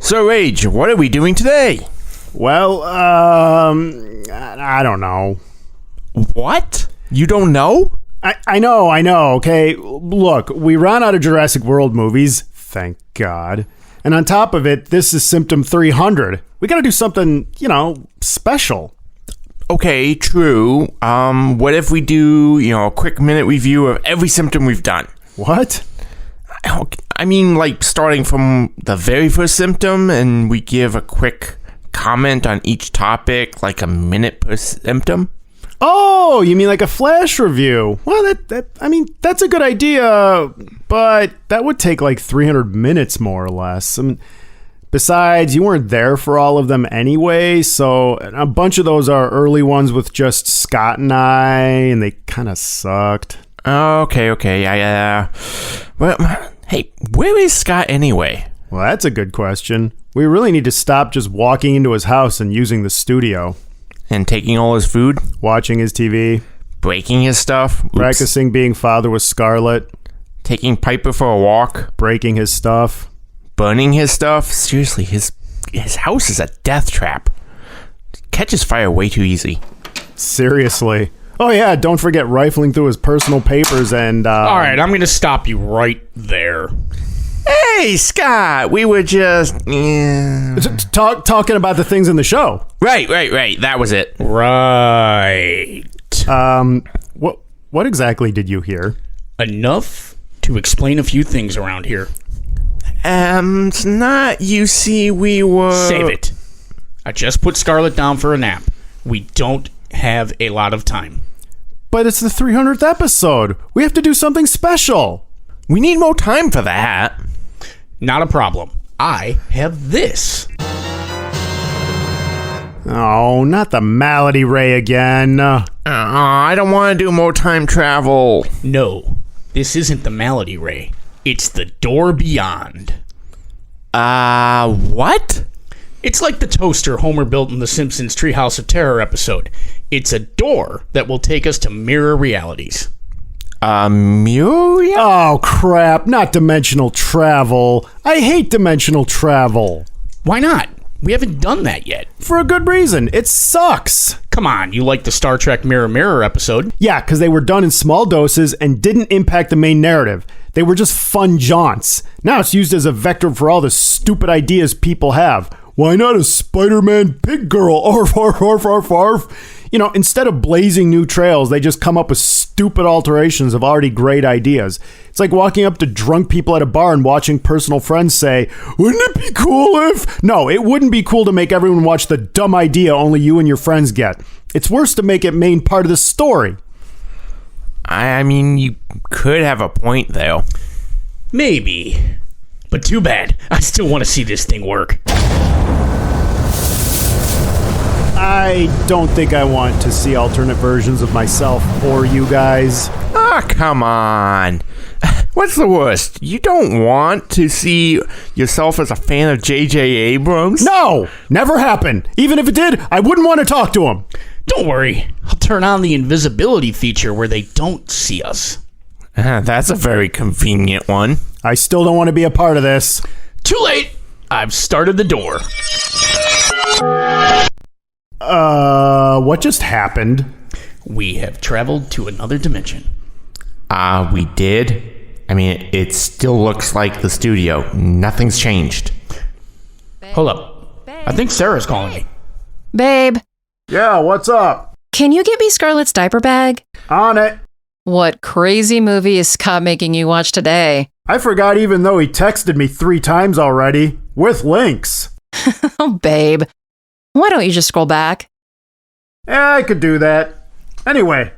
So, Rage, what are we doing today? Well, I don't know. What? You don't know? I know, okay? Look, we ran out of Jurassic World movies, thank God. And on top of it, this is symptom 300. We gotta do something, special. Okay, true. What if we do, a quick minute review of every symptom we've done? What? I mean, like, starting from the very first symptom, and we give a quick comment on each topic, like a minute per symptom? Oh, you mean like a flash review? Well, that's a good idea, but that would take like 300 minutes more or less. Besides, you weren't there for all of them anyway, so a bunch of those are early ones with just Scott and I, and they kind of sucked. Okay. Well, hey, where is Scott anyway? Well, that's a good question. We really need to stop just walking into his house and using the studio. And taking all his food? Watching his TV. Breaking his stuff? Oops. Practicing being father with Scarlett. Taking Piper for a walk? Breaking his stuff. Burning his stuff? Seriously, his house is a death trap. Catches fire way too easy. Seriously. Oh yeah, don't forget rifling through his personal papers and... All right, I'm going to stop you right there. Hey, Scott, we were just... Talking about the things in the show. Right, that was it. Right. What exactly did you hear? Enough to explain a few things around here. It's not, you see, we were... Save it. I just put Scarlett down for a nap. We don't have a lot of time. But it's the 300th episode. We have to do something special. We need more time for that. Not a problem. I have this. Oh, not the Malady Ray again. I don't want to do more time travel. No, this isn't the Malady Ray. It's the door beyond. What? It's like the toaster Homer built in the Simpsons Treehouse of Terror episode. It's a door that will take us to mirror realities. Mirror? Oh, crap. Not dimensional travel. I hate dimensional travel. Why not? We haven't done that yet. For a good reason. It sucks. Come on, you like the Star Trek Mirror Mirror episode? Yeah, because they were done in small doses and didn't impact the main narrative. They were just fun jaunts. Now it's used as a vector for all the stupid ideas people have. Why not a Spider-Man pig girl? Arf, arf, arf, arf, arf. Instead of blazing new trails, they just come up with stupid alterations of already great ideas. It's like walking up to drunk people at a bar and watching personal friends say, wouldn't it be cool if... No, it wouldn't be cool to make everyone watch the dumb idea only you and your friends get. It's worse to make it main part of the story. I mean, you could have a point, though. Maybe. But too bad. I still want to see this thing work. I don't think I want to see alternate versions of myself or you guys. Come on. What's the worst? You don't want to see yourself as a fan of J.J. Abrams? No! Never happened. Even if it did, I wouldn't want to talk to him. Don't worry. I'll turn on the invisibility feature where they don't see us. That's a very convenient one. I still don't want to be a part of this. Too late. I've started the door. What just happened? We have traveled to another dimension. We did? I mean, it still looks like the studio. Nothing's changed. Hold up. I think Sarah's calling me. Babe. Yeah, what's up? Can you get me Scarlett's diaper bag? On it. What crazy movie is Scott making you watch today? I forgot even though he texted me 3 times already, with links. Oh, babe. Why don't you just scroll back? Yeah, I could do that. Anyway,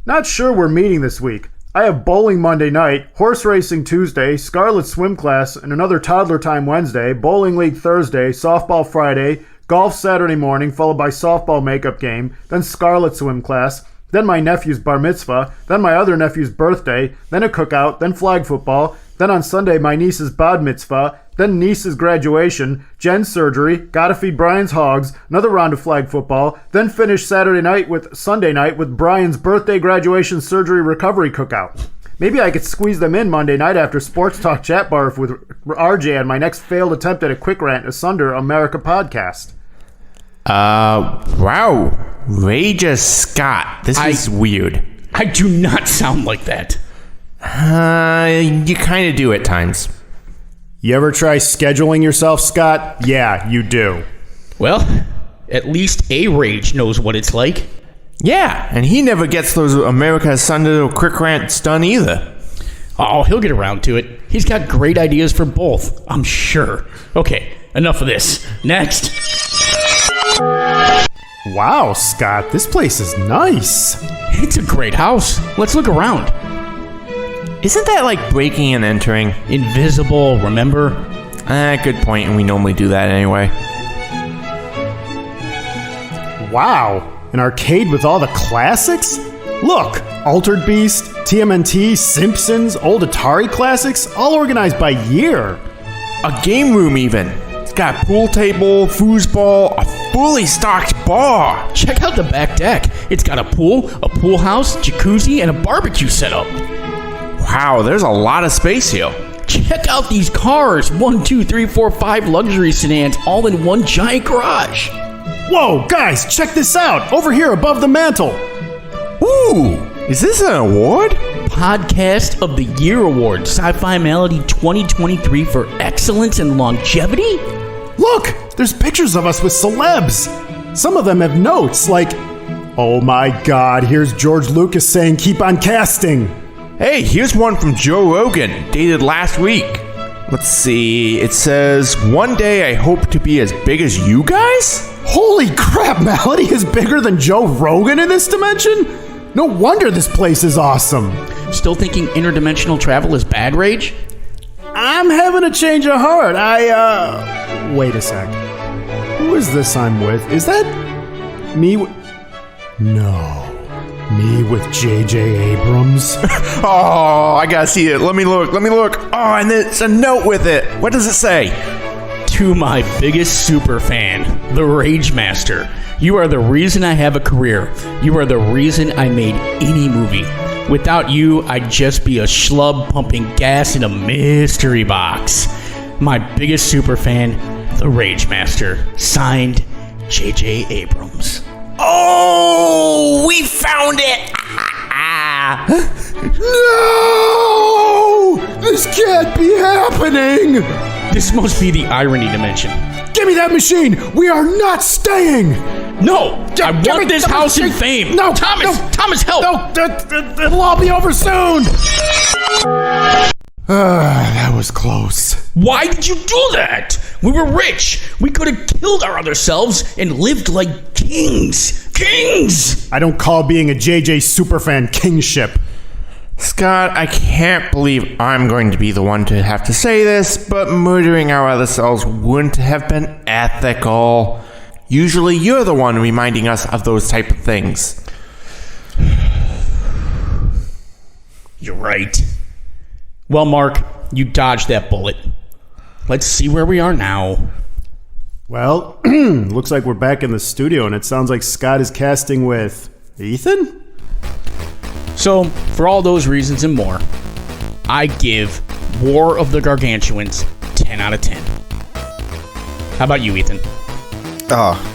not sure we're meeting this week. I have bowling Monday night, horse racing Tuesday, Scarlet swim class, and another toddler time Wednesday, bowling league Thursday, softball Friday, golf Saturday morning, followed by softball makeup game, then Scarlet swim class, then my nephew's bar mitzvah, then my other nephew's birthday, then a cookout, then flag football, then on Sunday my niece's bat mitzvah, then niece's graduation, Jen's surgery, gotta feed Brian's hogs, another round of flag football, then finish Sunday night with Brian's birthday, graduation, surgery, recovery cookout. Maybe I could squeeze them in Monday night after Sports Talk Chat Bar with RJ on my next failed attempt at a quick rant asunder America podcast. Wow. Rager Scott. This is weird. I do not sound like that. You kind of do at times. You ever try scheduling yourself, Scott? Yeah, you do. Well, at least A Rage knows what it's like. Yeah, and he never gets those America Asunder quick rants done either. Oh, he'll get around to it. He's got great ideas for both, I'm sure. Okay, enough of this. Next. Wow, Scott, this place is nice. It's a great house. Let's look around. Isn't that like breaking and entering? Invisible, remember? Good point, and we normally do that anyway. Wow, an arcade with all the classics? Look, Altered Beast, TMNT, Simpsons, old Atari classics, all organized by year. A game room even. It's got a pool table, foosball, a fully stocked bar. Check out the back deck. It's got a pool house, jacuzzi, and a barbecue setup. Wow, there's a lot of space here. Check out these cars. 1, 2, 3, 4, 5 luxury sedans all in one giant garage. Whoa, guys, check this out. Over here above the mantle. Ooh, is this an award? Podcast of the Year Award, Sci-Fi Malady 2023 for excellence and longevity? Look, there's pictures of us with celebs. Some of them have notes like, oh my God, here's George Lucas saying keep on casting. Hey, here's one from Joe Rogan, dated last week. Let's see, it says, one day I hope to be as big as you guys? Holy crap, Malady is bigger than Joe Rogan in this dimension? No wonder this place is awesome. Still thinking interdimensional travel is bad, Rage? I'm having a change of heart. Wait a sec. Who is this I'm with? Is that me? No. Me with J.J. Abrams? Oh, I gotta see it. Let me look. Oh, and it's a note with it. What does it say? To my biggest super fan, the Rage Master. You are the reason I have a career. You are the reason I made any movie. Without you, I'd just be a schlub pumping gas in a mystery box. My biggest super fan, the Rage Master. Signed, J.J. Abrams. Oh, we found it! No! This can't be happening! This must be the irony dimension. Give me that machine! We are not staying! No! I want this house in fame! No! Thomas, help! No! It'll all be over soon! That was close. Why did you do that? We were rich. We could have killed our other selves and lived like kings. Kings! I don't call being a JJ superfan kingship. Scott, I can't believe I'm going to be the one to have to say this, but murdering our other selves wouldn't have been ethical. Usually you're the one reminding us of those type of things. You're right. Well, Mark, you dodged that bullet. Let's see where we are now. Well, looks like we're back in the studio, and it sounds like Scott is casting with Ethan? So, for all those reasons and more, I give War of the Gargantuans 10 out of 10. How about you, Ethan?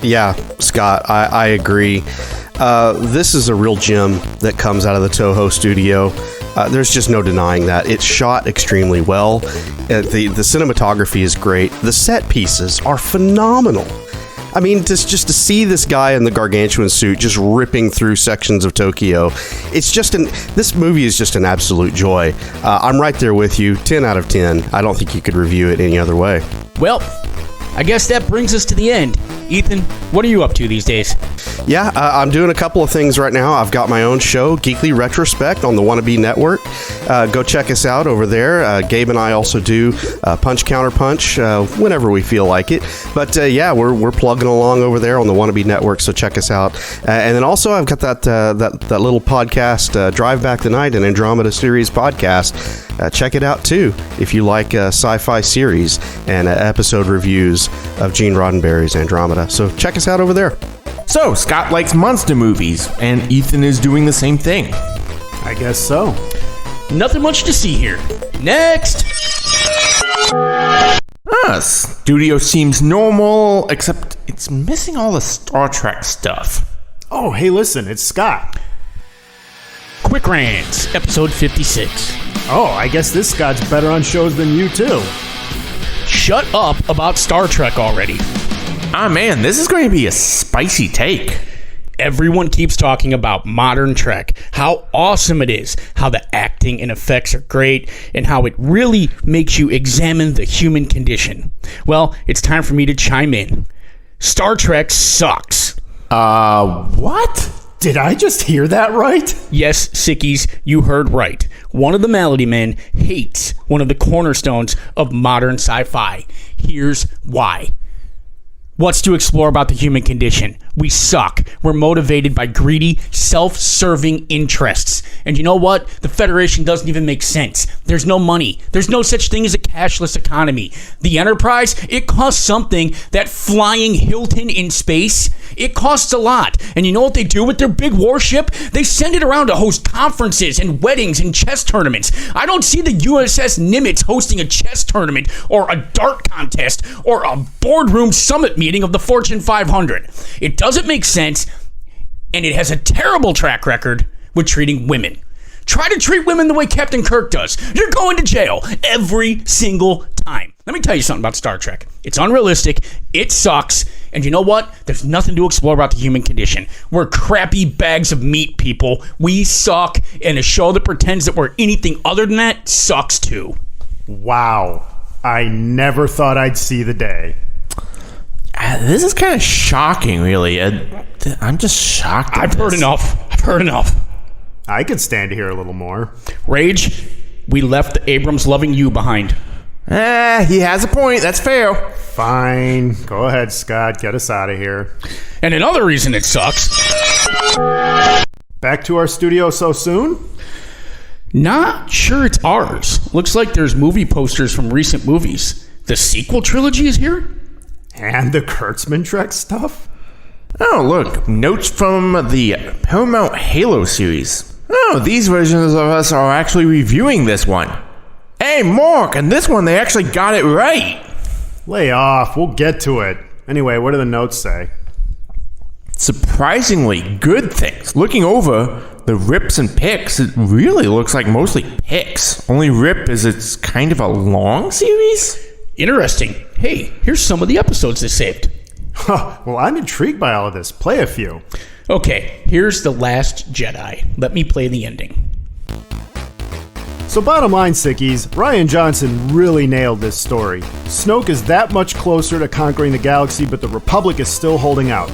Yeah, Scott, I agree. This is a real gem that comes out of the Toho studio. There's just no denying that. It's shot extremely well. The cinematography is great. The set pieces are phenomenal. I mean, just to see this guy in the gargantuan suit just ripping through sections of Tokyo, this movie is just an absolute joy. I'm right there with you. 10 out of 10. I don't think you could review it any other way. Well, I guess that brings us to the end. Ethan, what are you up to these days? Yeah, I'm doing a couple of things right now. I've got my own show, Geekly Retrospect, on the Wannabe Network. Go check us out over there. Gabe and I also do Punch Counter Punch whenever we feel like it. But yeah, we're plugging along over there on the Wannabe Network, so check us out. And then also I've got that little podcast, Drive Back the Night, an Andromeda series podcast. Check it out too if you like sci-fi series and episode reviews of Gene Roddenberry's Andromeda. So check us out over there. So, Scott likes monster movies, and Ethan is doing the same thing. I guess so. Nothing much to see here. Next! Studio seems normal, except it's missing all the Star Trek stuff. Oh, hey, listen, it's Scott. Quick Rants, episode 56. Oh, I guess this Scott's better on shows than you, too. Shut up about Star Trek already. Ah, man, this is going to be a spicy take. Everyone keeps talking about modern Trek, how awesome it is, how the acting and effects are great, and how it really makes you examine the human condition. Well, it's time for me to chime in. Star Trek sucks. What? Did I just hear that right? Yes, sickies, you heard right. One of the Malady men hates one of the cornerstones of modern sci-fi. Here's why. What's to explore about the human condition? We suck. We're motivated by greedy, self-serving interests. And you know what? The Federation doesn't even make sense. There's no money. There's no such thing as a cashless economy. The Enterprise, it costs something. That flying Hilton in space, it costs a lot. And you know what they do with their big warship? They send it around to host conferences and weddings and chess tournaments. I don't see the USS Nimitz hosting a chess tournament or a dart contest or a boardroom summit meeting of the Fortune 500. It doesn't make sense, and it has a terrible track record with treating women. Try to treat women the way Captain Kirk does. You're going to jail every single time. Let me tell you something about Star Trek. It's unrealistic, it sucks, and you know what? There's nothing to explore about the human condition. We're crappy bags of meat, people. We suck, and a show that pretends that we're anything other than that sucks too. Wow. I never thought I'd see the day. This is kind of shocking, really. I'm just shocked. I've heard enough. I could stand to hear a little more. Rage, we left the Abrams loving you behind. He has a point. That's fair. Fine. Go ahead, Scott. Get us out of here. And another reason it sucks. Back to our studio so soon? Not sure it's ours. Looks like there's movie posters from recent movies. The sequel trilogy is here? And the Kurtzman Trek stuff? Oh, look. Notes from the Paramount Halo series. Oh, these versions of us are actually reviewing this one. Hey, Mark, and this one they actually got it right. Lay off. We'll get to it. Anyway, what do the notes say? Surprisingly good things. Looking over the rips and picks, it really looks like mostly picks. Only rip is it's kind of a long series? Interesting. Hey, here's some of the episodes they saved. Well, I'm intrigued by all of this. Play a few. Okay, here's The Last Jedi. Let me play the ending. So bottom line, sickies, Rian Johnson really nailed this story. Snoke is that much closer to conquering the galaxy, but the Republic is still holding out.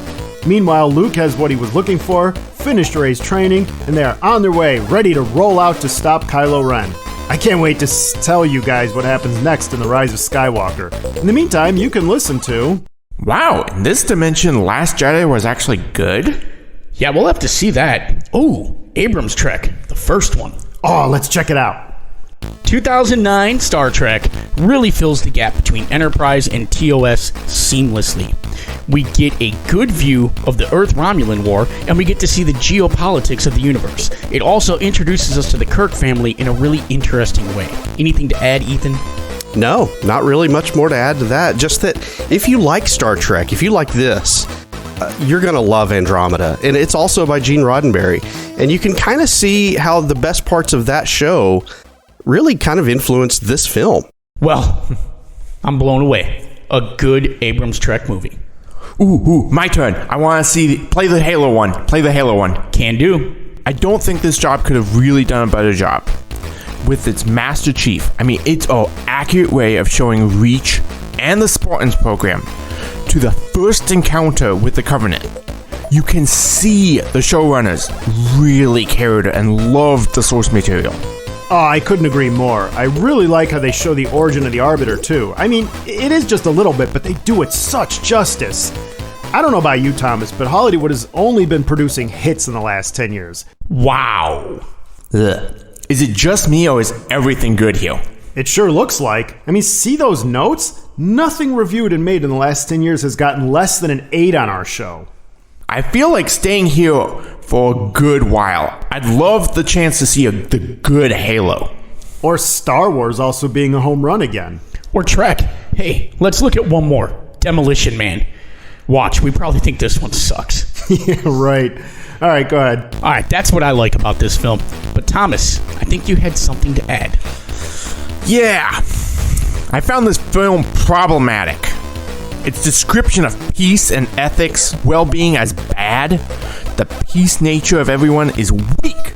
Meanwhile, Luke has what he was looking for, finished Rey's training, and they are on their way, ready to roll out to stop Kylo Ren. I can't wait to tell you guys what happens next in The Rise of Skywalker. In the meantime, you can listen to... Wow, in this dimension, Last Jedi was actually good? Yeah, we'll have to see that. Oh, Abrams Trek, the first one. Oh, let's check it out. 2009 Star Trek really fills the gap between Enterprise and TOS seamlessly. We get a good view of the Earth-Romulan War, and we get to see the geopolitics of the universe. It also introduces us to the Kirk family in a really interesting way. Anything to add, Ethan? No, not really much more to add to that. Just that if you like Star Trek, if you like this, you're going to love Andromeda. And it's also by Gene Roddenberry. And you can kind of see how the best parts of that show really kind of influenced this film. Well, I'm blown away. A good Abrams Trek movie. Ooh, my turn. I want to play the Halo one. Play the Halo one. Can do. I don't think this job could have really done a better job. With its Master Chief, I mean, it's an accurate way of showing Reach and the Spartans program to the first encounter with the Covenant. You can see the showrunners really cared and loved the source material. Oh, I couldn't agree more. I really like how they show the origin of the Arbiter, too. I mean, it is just a little bit, but they do it such justice. I don't know about you, Thomas, but Hollywood has only been producing hits in the last 10 years. Wow. Ugh. Is it just me, or is everything good here? It sure looks like. I mean, see those notes? Nothing reviewed and made in the last 10 years has gotten less than an 8 on our show. I feel like staying here for a good while. I'd love the chance to see the good Halo. Or Star Wars also being a home run again. Or Trek. Hey, let's look at one more. Demolition Man. Watch, we probably think this one sucks. Yeah, right. All right, go ahead. All right, that's what I like about this film. But Thomas, I think you had something to add. Yeah, I found this film problematic. Its description of peace and ethics, well-being as bad, the peace nature of everyone is weak,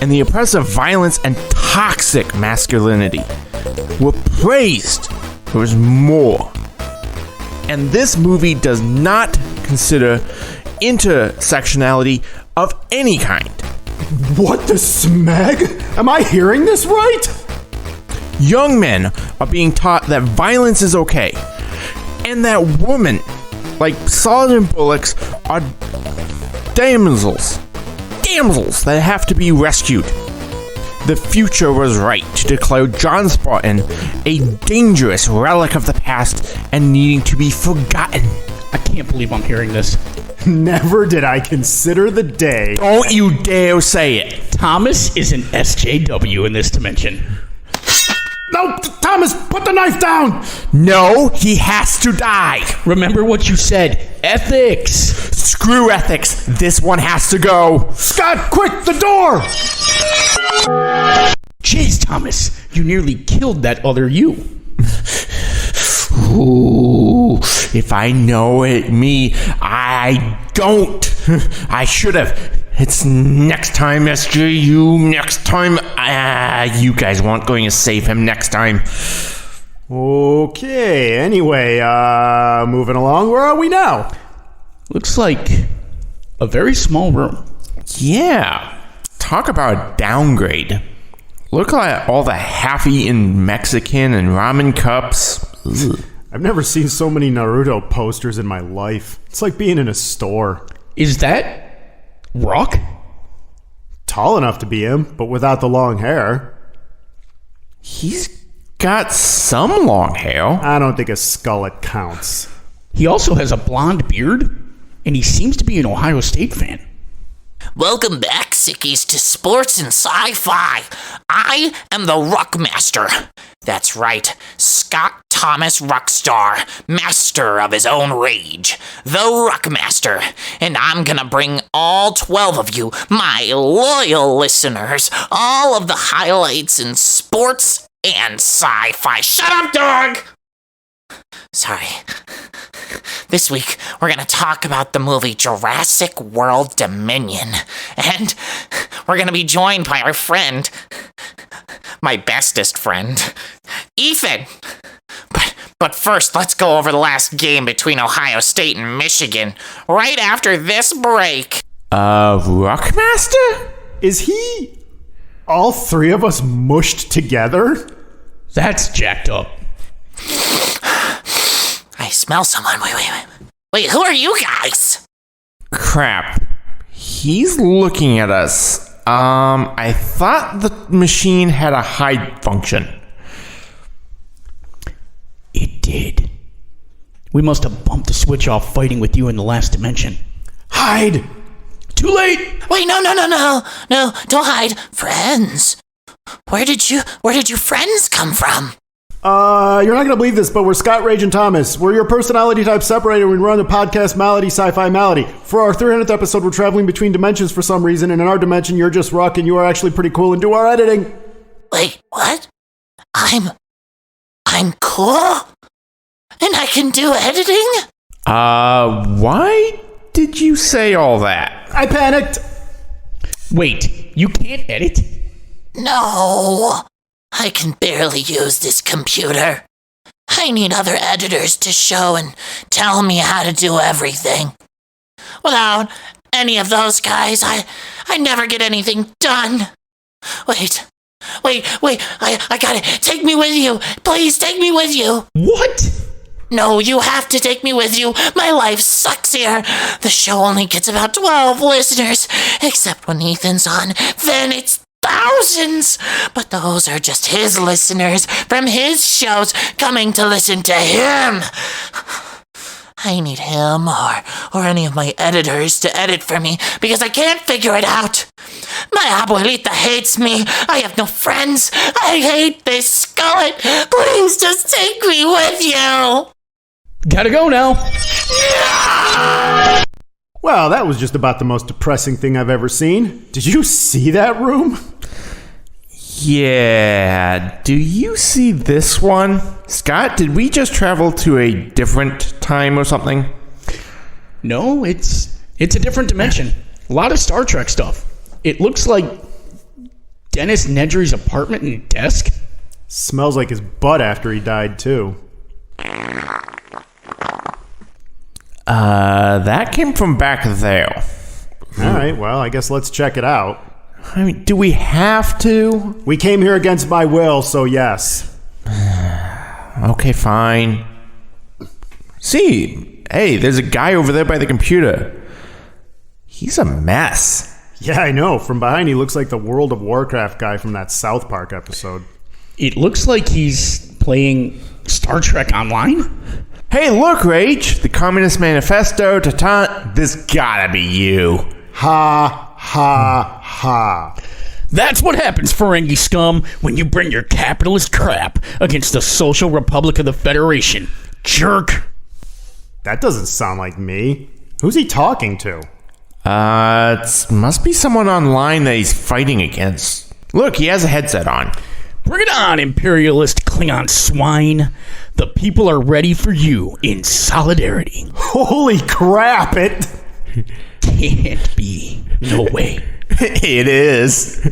and the oppressive violence and toxic masculinity were praised. There was more. And this movie does not consider intersectionality of any kind. What the smeg? Am I hearing this right? Young men are being taught that violence is okay, and that women, like Sergeant Bullocks, are damsels that have to be rescued. The future was right to declare John Spartan a dangerous relic of the past and needing to be forgotten. I can't believe I'm hearing this. Never did I consider the day. Don't you dare say it. Thomas is an SJW in this dimension. No, Thomas, put the knife down! No, he has to die. Remember what you said. Ethics. Screw ethics. This one has to go. Scott, quick, the door! Jeez, Thomas, you nearly killed that other you. Ooh, if I know it, I don't. I should have. It's next time, SJU. Next time. You guys weren't going to save him next time. Okay, anyway, moving along. Where are we now? Looks like a very small room. Yeah. Talk about a downgrade. Look at all the half-eaten Mexican and ramen cups. Ugh. I've never seen so many Naruto posters in my life. It's like being in a store. Is that Rock? Tall enough to be him, but without the long hair. He's got some long hair. I don't think a skullet counts. He also has a blonde beard, and he seems to be an Ohio State fan. Welcome back, sickies, to Sports and Sci-Fi. I am the Ruckmaster. That's right, Scott Thomas Ruckstar, master of his own rage, the Ruckmaster. And I'm gonna bring all 12 of you, my loyal listeners, all of the highlights in sports and sci-fi. Shut up, dog! Sorry. This week, we're going to talk about the movie Jurassic World Dominion. And we're going to be joined by our friend, my bestest friend, Ethan. But first, let's go over the last game between Ohio State and Michigan, right after this break. Rockmaster? Is he all three of us mushed together? That's jacked up. I smell someone. Wait, who are you guys? Crap. He's looking at us. I thought the machine had a hide function. It did. We must have bumped the switch off fighting with you in the last dimension. Hide! Too late! Wait, no, don't hide. Friends. Where did your friends come from? You're not gonna believe this, but we're Scott, Rage, and Thomas. We're your personality types separated when we run the podcast Malady, Sci-Fi Malady. For our 300th episode, we're traveling between dimensions for some reason, and in our dimension, you're just Ruck, and you are actually pretty cool and do our editing. Wait, what? I'm cool? And I can do editing? Why did you say all that? I panicked. Wait, you can't edit? No. I can barely use this computer. I need other editors to show and tell me how to do everything. Without any of those guys, I never get anything done. Wait, I got it. Take me with you. Please take me with you. What? No, you have to take me with you. My life sucks here. The show only gets about 12 listeners, except when Ethan's on. Then it's thousands. But those are just his listeners from his shows coming to listen to him. I need him or any of my editors to edit for me because I can't figure it out. My abuelita hates me. I have no friends. I hate this Scarlet. Please just take me with you. Gotta go now. Well, that was just about the most depressing thing I've ever seen. Did you see that room? Yeah, do you see this one? Scott, did we just travel to a different time or something? No, it's a different dimension. A lot of Star Trek stuff. It looks like Dennis Nedry's apartment and desk. Smells like his butt after he died, too. That came from back there. All right, well, I guess let's check it out. I mean, do we have to? We came here against my will, so yes. Okay, fine. See, hey, there's a guy over there by the computer. He's a mess. Yeah, I know. From behind, he looks like the World of Warcraft guy from that South Park episode. It looks like he's playing Star Trek Online. Hey, look, Rage, the Communist Manifesto, this gotta be you. Ha, ha, ha. That's what happens, Ferengi scum, when you bring your capitalist crap against the Social Republic of the Federation. Jerk. That doesn't sound like me. Who's he talking to? It must be someone online that he's fighting against. Look, he has a headset on. Bring it on, imperialist Klingon swine. The people are ready for you in solidarity. Holy crap, it... Can't be. No way. It is.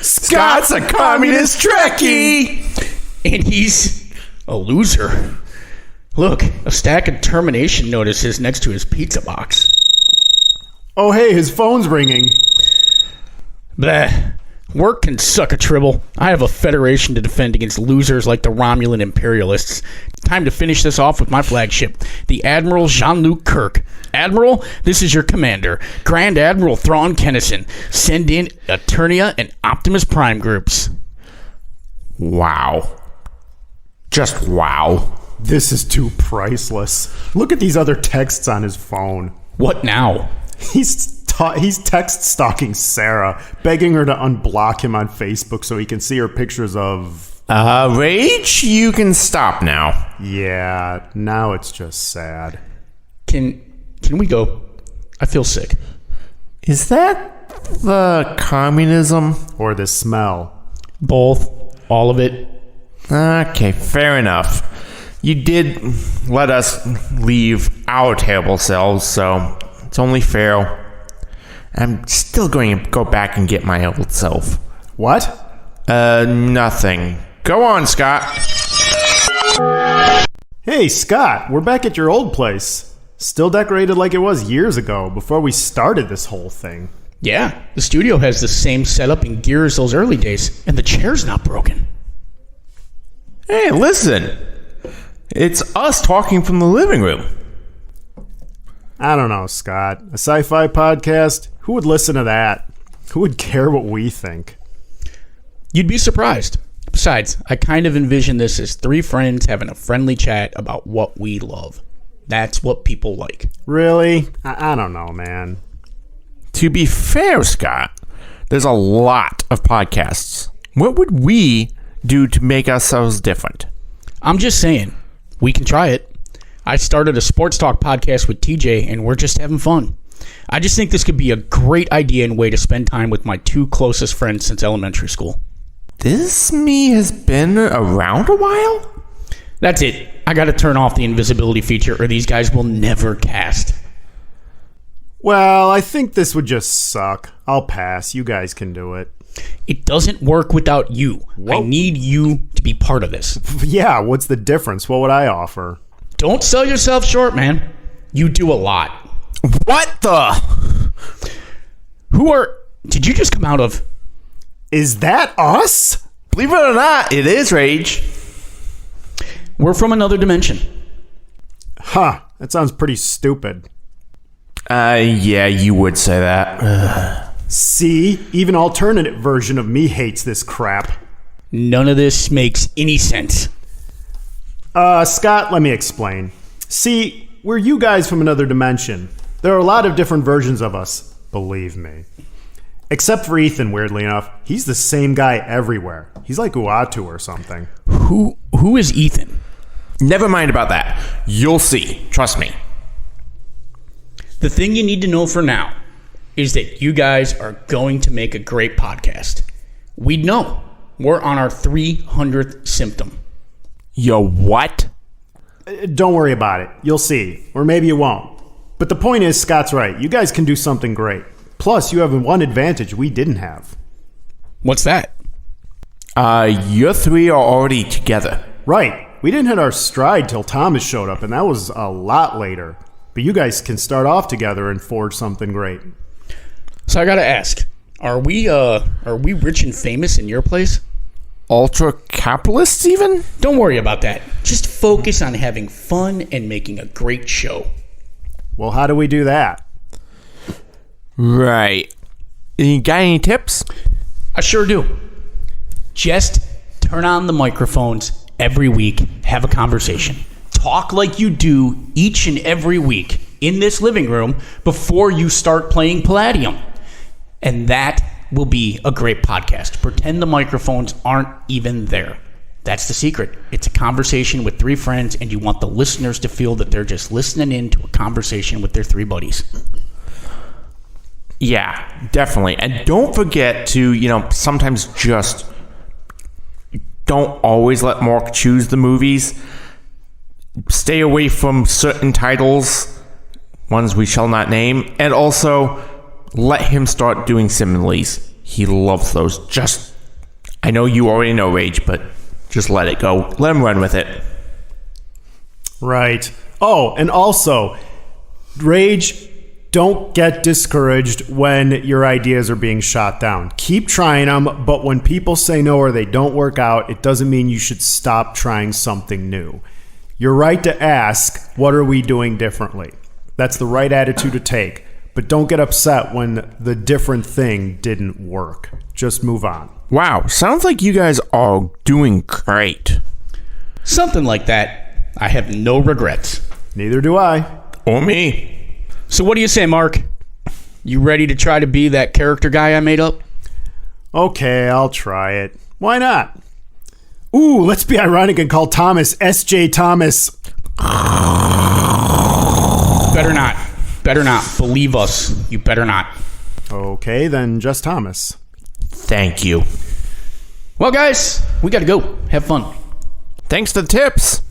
Scott's a communist Trekkie! And he's a loser. Look, a stack of termination notices next to his pizza box. Oh, hey, his phone's ringing. Blah. Work can suck a tribble. I have a federation to defend against losers like the Romulan imperialists. Time to finish this off with my flagship, the Admiral Jean-Luc Kirk. Admiral, this is your commander, Grand Admiral Thrawn Kennison. Send in Eternia and Optimus Prime groups. Wow. Just wow. This is too priceless. Look at these other texts on his phone. What now? He's text stalking Sarah, begging her to unblock him on Facebook so he can see her pictures of... Rage, you can stop now. Yeah, now it's just sad. Can we go? I feel sick. Is that the communism? Or the smell. Both. All of it. Okay, fair enough. You did let us leave our terrible selves, so it's only fair. I'm still going to go back and get my old self. What? Nothing. Go on, Scott. Hey, Scott, we're back at your old place. Still decorated like it was years ago, before we started this whole thing. Yeah, the studio has the same setup and gear as those early days, and the chair's not broken. Hey, listen. It's us talking from the living room. I don't know, Scott. A sci-fi podcast? Who would listen to that? Who would care what we think? You'd be surprised. Besides, I kind of envision this as three friends having a friendly chat about what we love. That's what people like. Really? I don't know, man. To be fair, Scott, there's a lot of podcasts. What would we do to make ourselves different? I'm just saying, we can try it. I started a sports talk podcast with TJ, and we're just having fun. I just think this could be a great idea and way to spend time with my two closest friends since elementary school. This me has been around a while? That's it. I gotta turn off the invisibility feature or these guys will never cast. Well, I think this would just suck. I'll pass. You guys can do it. It doesn't work without you. Whoa. I need you to be part of this. Yeah, what's the difference? What would I offer? Don't sell yourself short, man. You do a lot. What the? Did you just come out of... Is that us? Believe it or not, it is Rage. We're from another dimension. Huh, that sounds pretty stupid. Yeah, you would say that. See? Even alternative version of me hates this crap. None of this makes any sense. Scott, let me explain. See, we're you guys from another dimension. There are a lot of different versions of us, believe me. Except for Ethan, weirdly enough. He's the same guy everywhere. He's like Uatu or something. Who is Ethan? Never mind about that. You'll see. Trust me. The thing you need to know for now is that you guys are going to make a great podcast. We know we're on our 300th symptom. Yo, what? Don't worry about it. You'll see. Or maybe you won't. But the point is, Scott's right. You guys can do something great. Plus, you have one advantage we didn't have. What's that? You three are already together. Right. We didn't hit our stride till Thomas showed up, and that was a lot later. But you guys can start off together and forge something great. So I gotta ask, are we rich and famous in your place? Ultra capitalists, even? Don't worry about that. Just focus on having fun and making a great show. Well, how do we do that? Right. You got any tips? I sure do. Just turn on the microphones every week, have a conversation. Talk like you do each and every week in this living room before you start playing Palladium. And that will be a great podcast. Pretend the microphones aren't even there. That's the secret. It's a conversation with three friends, and you want the listeners to feel that they're just listening in to a conversation with their three buddies. Yeah, definitely. And don't forget to, sometimes just don't always let Mark choose the movies. Stay away from certain titles, ones we shall not name, and also let him start doing similes. He loves those. I know you already know, Rage, but just let it go. Let him run with it. Right. Oh, and also, Rage, don't get discouraged when your ideas are being shot down. Keep trying them, but when people say no or they don't work out, it doesn't mean you should stop trying something new. You're right to ask, what are we doing differently? That's the right attitude to take. But don't get upset when the different thing didn't work. Just move on. Wow, sounds like you guys are doing great. Something like that. I have no regrets. Neither do I. Or me. So what do you say, Mark? You ready to try to be that character guy I made up? Okay, I'll try it. Why not? Ooh, let's be ironic and call Thomas S.J. Thomas. Better not. Better not. Believe us. You better not. Okay, then just Thomas. Thank you. Well, guys, we gotta go. Have fun. Thanks for the tips.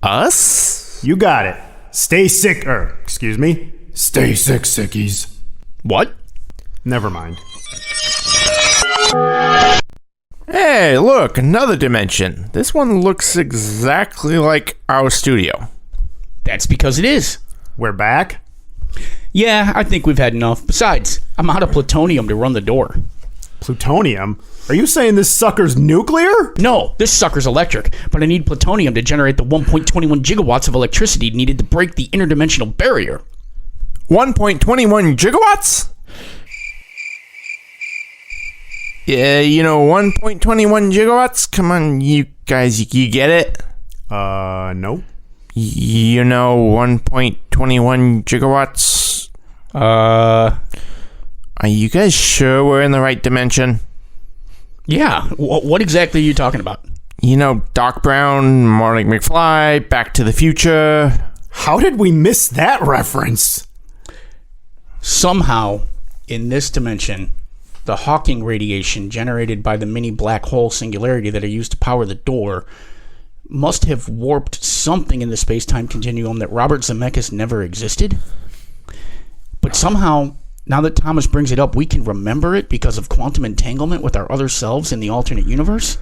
Us? You got it. Stay sick, Stay sick, sickies. What? Never mind. Hey, look, another dimension. This one looks exactly like our studio. That's because it is. We're back? Yeah, I think we've had enough. Besides, I'm out of plutonium to run the door. Plutonium? Are you saying this sucker's nuclear? No, this sucker's electric, but I need plutonium to generate the 1.21 gigawatts of electricity needed to break the interdimensional barrier. 1.21 gigawatts? Yeah, 1.21 gigawatts? Come on, you guys, you get it? No. 1.21 gigawatts? Are you guys sure we're in the right dimension? Yeah, what exactly are you talking about? Doc Brown, Marty McFly, Back to the Future. How did we miss that reference? Somehow, in this dimension, the Hawking radiation generated by the mini black hole singularity that are used to power the door must have warped something in the space-time continuum that Robert Zemeckis never existed. But somehow, now that Thomas brings it up, we can remember it because of quantum entanglement with our other selves in the alternate universe.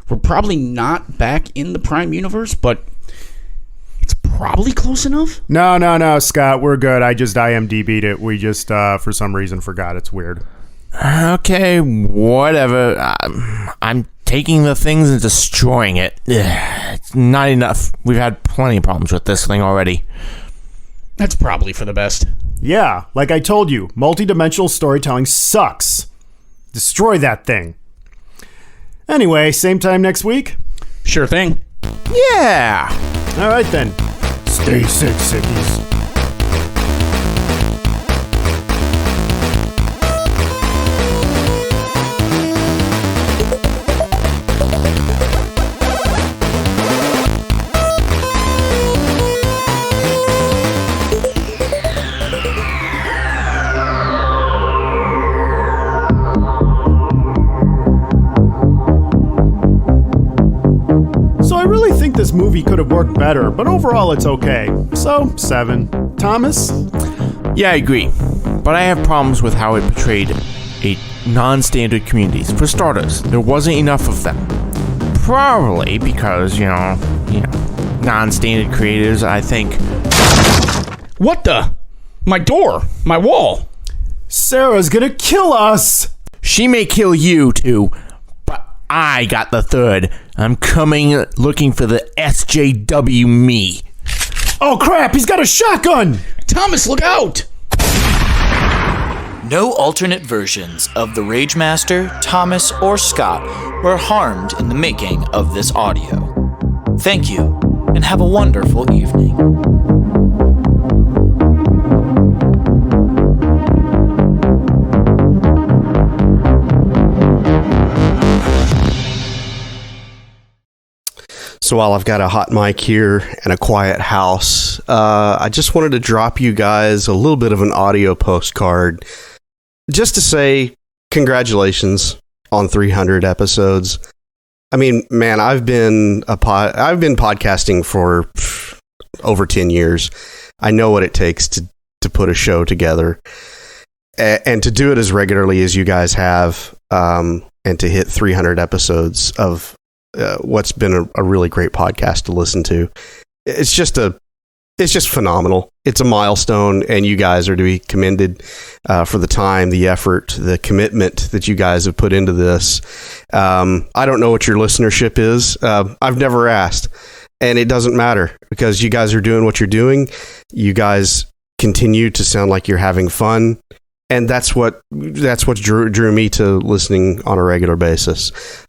We're probably not back in the prime universe, but it's probably close enough. No, Scott, we're good. I just IMDb'd it. We just, for some reason, forgot. It's weird. Okay, whatever. I'm taking the things and destroying it. It's not enough. We've had plenty of problems with this thing already. That's probably for the best. Yeah, like I told you, multidimensional storytelling sucks. Destroy that thing. Anyway, same time next week? Sure thing. Yeah. All right then. Stay sick, sickies. So I really think this movie could have worked better, but overall it's okay. So, 7. Thomas? Yeah, I agree. But I have problems with how it portrayed a non-standard communities. For starters, there wasn't enough of them. Probably because, non-standard creators, I think. What the? My door. My wall. Sarah's gonna kill us! She may kill you too, but I got the third. I'm coming looking for the SJW me. Oh crap, he's got a shotgun! Thomas, look out! No alternate versions of the Rage Master, Thomas, or Scott were harmed in the making of this audio. Thank you, and have a wonderful evening. So while I've got a hot mic here and a quiet house, I just wanted to drop you guys a little bit of an audio postcard just to say congratulations on 300 episodes. I mean, man, I've been podcasting for over 10 years. I know what it takes to put a show together and to do it as regularly as you guys have, and to hit 300 episodes of what's been a really great podcast to listen to. It's just phenomenal. It's a milestone, and you guys are to be commended for the time, the effort, the commitment that you guys have put into this. I don't know what your listenership is. I've never asked, and it doesn't matter because you guys are doing what you're doing. You guys continue to sound like you're having fun, and that's what drew me to listening on a regular basis.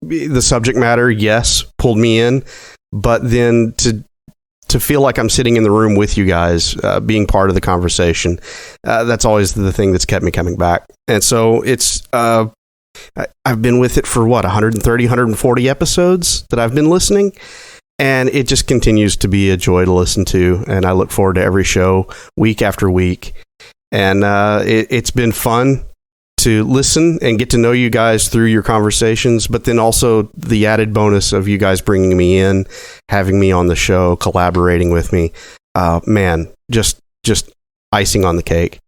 The subject matter, yes, pulled me in, but then to feel like I'm sitting in the room with you guys, being part of the conversation, that's always the thing that's kept me coming back. And so it's I've been with it for 130, 140 episodes that I've been listening, and it just continues to be a joy to listen to, and I look forward to every show week after week. And it's been fun to listen and get to know you guys through your conversations, but then also the added bonus of you guys bringing me in, having me on the show, collaborating with me. Man, just icing on the cake.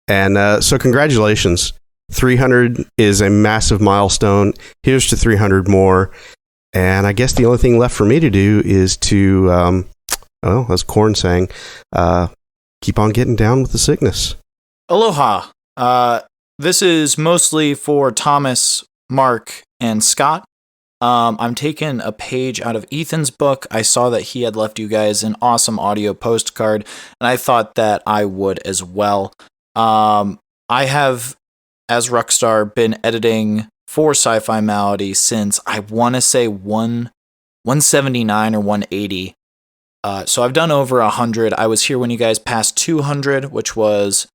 And so congratulations. 300 is a massive milestone. Here's to 300 more. And I guess the only thing left for me to do is to, as Korn sang, keep on getting down with the sickness. Aloha. This is mostly for Thomas, Mark, and Scott. I'm taking a page out of Ethan's book. I saw that he had left you guys an awesome audio postcard, and I thought that I would as well. I have, as Rockstar, been editing for Sci-Fi Malady since, I want to say 179 or 180. So I've done over 100. I was here when you guys passed 200, which was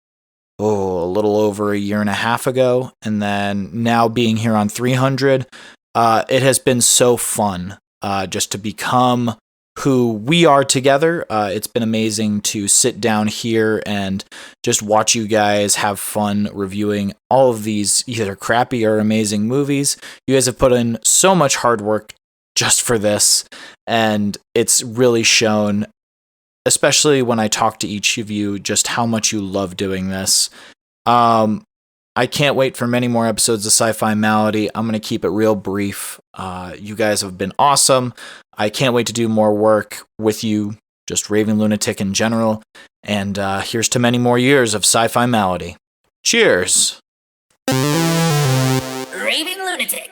a little over a year and a half ago, and then now being here on 300, it has been so fun just to become who we are together. It's been amazing to sit down here and just watch you guys have fun reviewing all of these either crappy or amazing movies. You guys have put in so much hard work just for this, and it's really shown, especially when I talk to each of you, just how much you love doing this. I can't wait for many more episodes of Sci-Fi Malady. I'm going to keep it real brief. You guys have been awesome. I can't wait to do more work with you, just Raving Lunatic in general. And here's to many more years of Sci-Fi Malady. Cheers! Raving Lunatic.